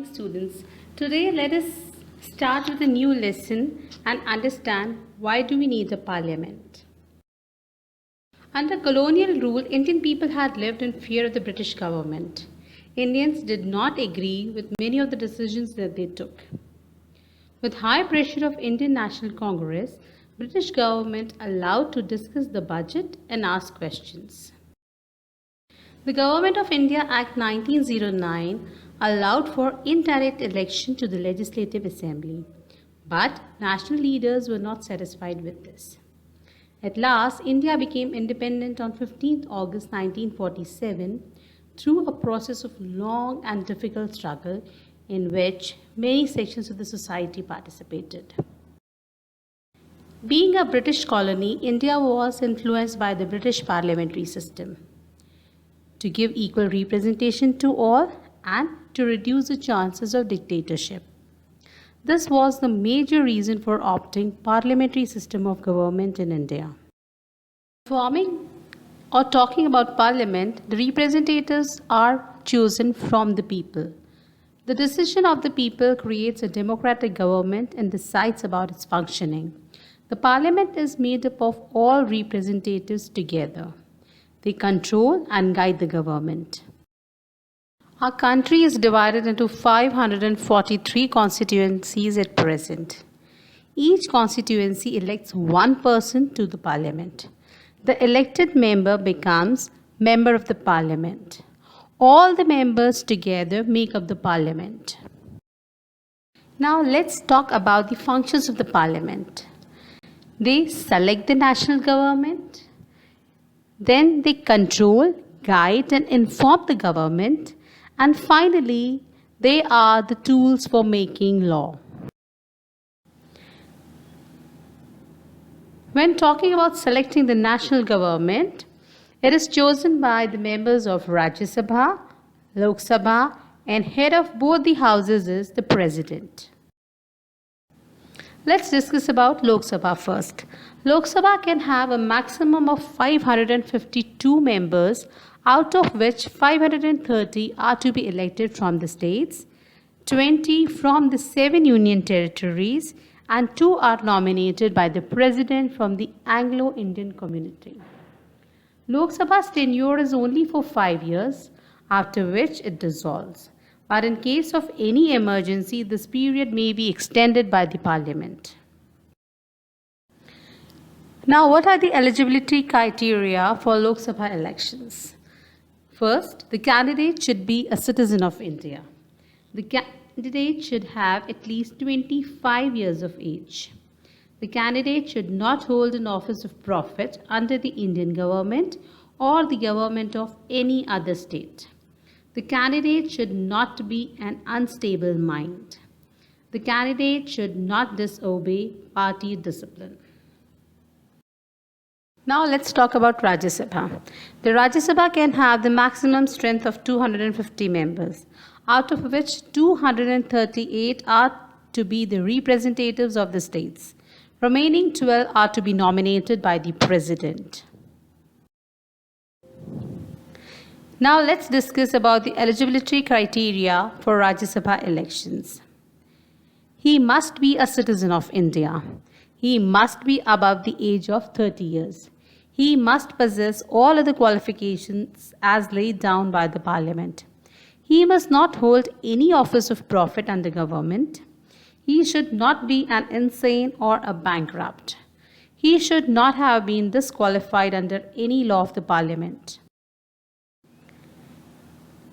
Students, today let us start with a new lesson and understand why do we need a parliament. Under colonial rule, Indian people had lived in fear of the British government. Indians did not agree with many of the decisions that they took. With high pressure of Indian National Congress, British government allowed to discuss the budget and ask questions. The Government of India Act 1909 allowed for indirect election to the Legislative Assembly, but national leaders were not satisfied with this. At last, India became independent on 15th August 1947 through a process of long and difficult struggle in which many sections of the society participated. Being a British colony, India was influenced by the British parliamentary system to give equal representation to all and to reduce the chances of dictatorship. This was the major reason for opting parliamentary system of government in India. Forming or talking about parliament, the representatives are chosen from the people. The decision of the people creates a democratic government and decides about its functioning. The parliament is made up of all representatives together. They control and guide the government. Our country is divided into 543 constituencies at present. Each constituency elects one person to the parliament. The elected member becomes member of the parliament. All the members together make up the parliament. Now let's talk about the functions of the parliament. They select the national government. Then they control, guide and inform the government. And finally, they are the tools for making law. When talking about selecting the national government, it is chosen by the members of Rajya Sabha, Lok Sabha, and head of both the houses is the president. Let's discuss about Lok Sabha first. Lok Sabha can have a maximum of 552 members, out of which 530 are to be elected from the states, 20 from the 7 union territories, and 2 are nominated by the president from the Anglo-Indian community. Lok Sabha's tenure is only for 5 years, after which it dissolves. But in case of any emergency, this period may be extended by the parliament. Now, what are the eligibility criteria for Lok Sabha elections? First, the candidate should be a citizen of India. The candidate should have at least 25 years of age. The candidate should not hold an office of profit under the Indian government or the government of any other state. The candidate should not be an unstable mind. The candidate should not disobey party discipline. Now let's talk about Rajya Sabha. The Rajya Sabha can have the maximum strength of 250 members, out of which 238 are to be the representatives of the states. Remaining 12 are to be nominated by the president. Now let's discuss about the eligibility criteria for Rajya Sabha elections. He must be a citizen of India. He must be above the age of 30 years. He must possess all other qualifications as laid down by the parliament. He must not hold any office of profit under government. He should not be an insane or a bankrupt. He should not have been disqualified under any law of the parliament.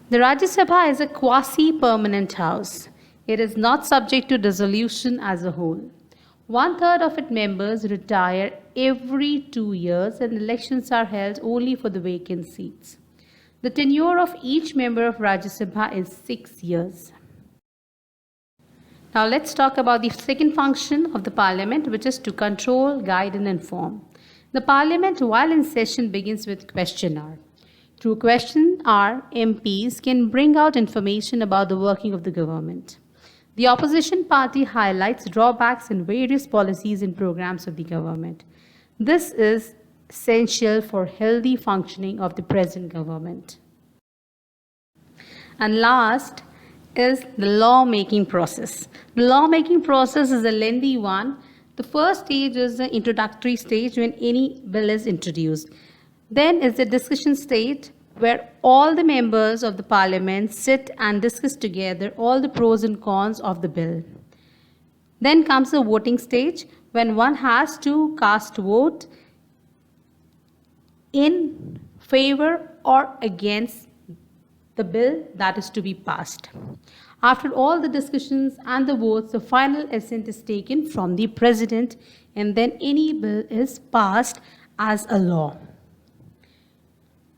The Rajya Sabha is a quasi-permanent house. It is not subject to dissolution as a whole. 1/3 of its members retire every 2 years and elections are held only for the vacant seats. The tenure of each member of Rajya Sabha is 6 years. Now let's talk about the second function of the parliament, which is to control, guide and inform. The parliament, while in session, begins with question hour. Through question hour, MPs can bring out information about the working of the government. The opposition party highlights drawbacks in various policies and programs of the government. This is essential for healthy functioning of the present government. And last, is the lawmaking process. The lawmaking process is a lengthy one. The first stage is the introductory stage when any bill is introduced. Then is the discussion stage where all the members of the parliament sit and discuss together all the pros and cons of the bill. Then comes the voting stage when one has to cast vote in favor or against the bill that is to be passed. After all the discussions and the votes, the final assent is taken from the president, and then any bill is passed as a law.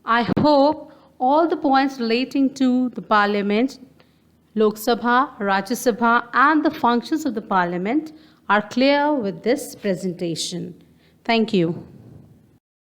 I hope all the points relating to the parliament, Lok Sabha, Rajya Sabha, and the functions of the parliament are clear with this presentation. Thank you.